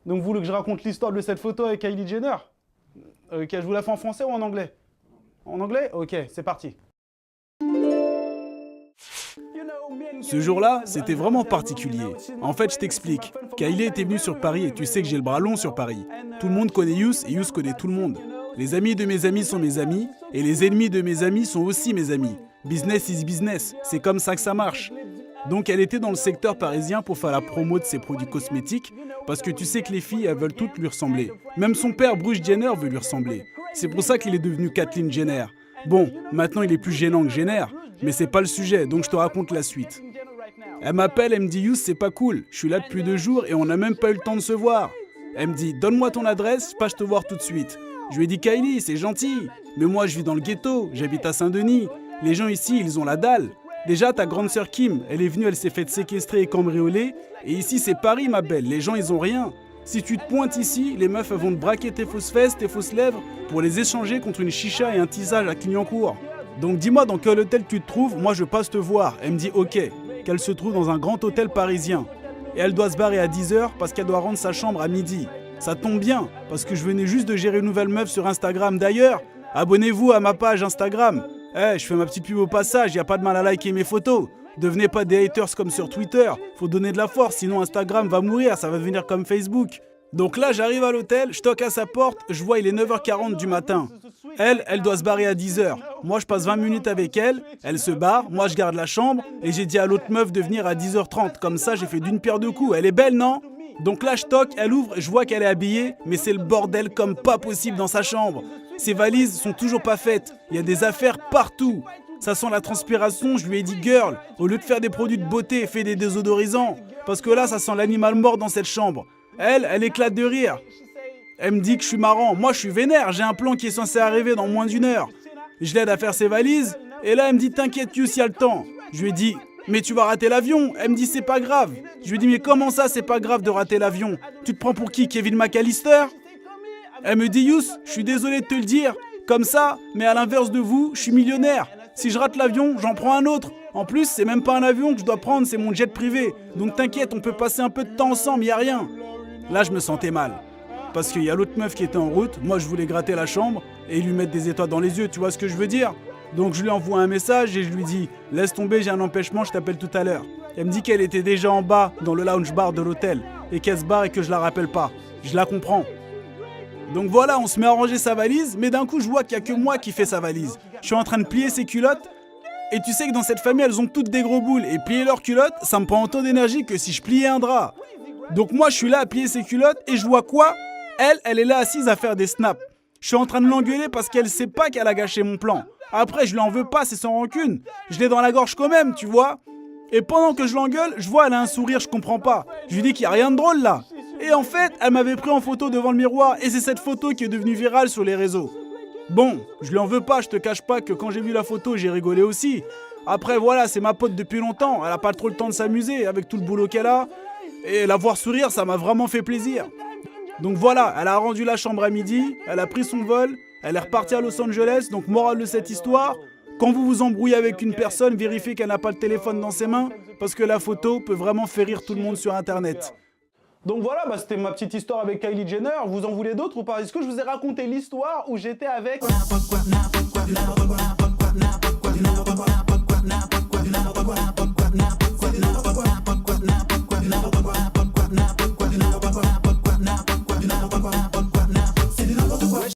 Donc vous voulez que je raconte l'histoire de cette photo avec Kylie Jenner? Ok, je vous la fais en français ou en anglais? En anglais? Ok, c'est parti. Ce jour-là, c'était vraiment particulier. En fait, je t'explique. Kylie était venue sur Paris et tu sais que j'ai le bras long sur Paris. Tout le monde connaît Yous et Yous connaît tout le monde. Les amis de mes amis sont mes amis et les ennemis de mes amis sont aussi mes amis. Business is business, c'est comme ça que ça marche. Donc elle était dans le secteur parisien pour faire la promo de ses produits cosmétiques parce que tu sais que les filles, elles veulent toutes lui ressembler. Même son père, Bruce Jenner, veut lui ressembler. C'est pour ça qu'il est devenu Kathleen Jenner. Bon, maintenant il est plus gênant que Jenner, mais c'est pas le sujet, donc je te raconte la suite. Elle m'appelle, elle me dit « Yous, c'est pas cool, je suis là depuis 2 jours et on n'a même pas eu le temps de se voir. » Elle me dit « Donne-moi ton adresse, je passe te voir tout de suite. » Je lui ai dit « Kylie, c'est gentil, mais moi je vis dans le ghetto, j'habite à Saint-Denis. Les gens ici, ils ont la dalle. Déjà, ta grande sœur Kim, elle est venue, elle s'est faite séquestrer et cambrioler. Et ici, c'est Paris, ma belle, les gens, ils ont rien. Si tu te pointes ici, les meufs, elles vont te braquer tes fausses fesses, tes fausses lèvres, pour les échanger contre une chicha et un tissage à Clignancourt. Donc dis-moi dans quel hôtel tu te trouves, moi je passe te voir. » Elle me dit « Ok », qu'elle se trouve dans un grand hôtel parisien. Et elle doit se barrer à 10h parce qu'elle doit rendre sa chambre à midi. Ça tombe bien, parce que je venais juste de gérer une nouvelle meuf sur Instagram. D'ailleurs, abonnez-vous à ma page Instagram. Je fais ma petite pub au passage, y a pas de mal à liker mes photos. Devenez pas des haters comme sur Twitter. Faut donner de la force, sinon Instagram va mourir, ça va devenir comme Facebook. Donc là, j'arrive à l'hôtel, je toque à sa porte, je vois il est 9h40 du matin. Elle doit se barrer à 10h. Moi, je passe 20 minutes avec elle, elle se barre, moi je garde la chambre et j'ai dit à l'autre meuf de venir à 10h30. Comme ça, j'ai fait d'une pierre deux coups. Elle est belle, non? Donc là, je toque, elle ouvre, je vois qu'elle est habillée, mais c'est le bordel comme pas possible dans sa chambre. Ses valises sont toujours pas faites, il y a des affaires partout. Ça sent la transpiration, je lui ai dit « Girl, au lieu de faire des produits de beauté, fais des désodorisants. » Parce que là, ça sent l'animal mort dans cette chambre. Elle éclate de rire. Elle me dit que je suis marrant. Moi, je suis vénère. J'ai un plan qui est censé arriver dans moins d'1 heure. Je l'aide à faire ses valises. Et là, elle me dit « T'inquiète, Yous, y a le temps. » Je lui ai dit « Mais tu vas rater l'avion. » Elle me dit « C'est pas grave. » Je lui ai dit « Mais comment ça, c'est pas grave de rater l'avion? Tu te prends pour qui, Kevin McAllister? » Elle me dit « Yous, je suis désolé de te le dire. Comme ça, mais à l'inverse de vous, je suis millionnaire. Si je rate l'avion, j'en prends un autre. En plus, c'est même pas un avion que je dois prendre, c'est mon jet privé. Donc t'inquiète, on peut passer un peu de temps ensemble, y a rien. » Là, je me sentais mal. Parce qu'il y a l'autre meuf qui était en route, moi je voulais gratter la chambre et lui mettre des étoiles dans les yeux, tu vois ce que je veux dire? Donc je lui envoie un message et je lui dis « Laisse tomber, j'ai un empêchement, je t'appelle tout à l'heure. » Elle me dit qu'elle était déjà en bas, dans le lounge bar de l'hôtel, et qu'elle se barre et que je la rappelle pas. Je la comprends. Donc voilà, on se met à ranger sa valise, mais d'un coup je vois qu'il n'y a que moi qui fais sa valise. Je suis en train de plier ses culottes, et tu sais que dans cette famille, elles ont toutes des gros boules, et plier leurs culottes, ça me prend autant d'énergie que si je pliais un drap. Donc moi je suis là à plier ses culottes, et je vois quoi? Elle est là assise à faire des snaps. Je suis en train de l'engueuler parce qu'elle sait pas qu'elle a gâché mon plan. Après, je lui en veux pas, c'est sans rancune. Je l'ai dans la gorge quand même, tu vois. Et pendant que je l'engueule, je vois elle a un sourire, je comprends pas. Je lui dis qu'il y a rien de drôle là. Et en fait, elle m'avait pris en photo devant le miroir et c'est cette photo qui est devenue virale sur les réseaux. Bon, je lui en veux pas, je te cache pas que quand j'ai vu la photo, j'ai rigolé aussi. Après voilà, c'est ma pote depuis longtemps, elle a pas trop le temps de s'amuser avec tout le boulot qu'elle a. Et la voir sourire, ça m'a vraiment fait plaisir. Donc voilà, elle a rendu la chambre à midi, elle a pris son vol, elle est repartie à Los Angeles. Donc morale de cette histoire, quand vous vous embrouillez avec une personne, vérifiez qu'elle n'a pas le téléphone dans ses mains, parce que la photo peut vraiment faire rire tout le monde sur internet. Donc voilà, c'était ma petite histoire avec Kylie Jenner. Vous en voulez d'autres ou pas? Est-ce que je vous ai raconté l'histoire où j'étais avec...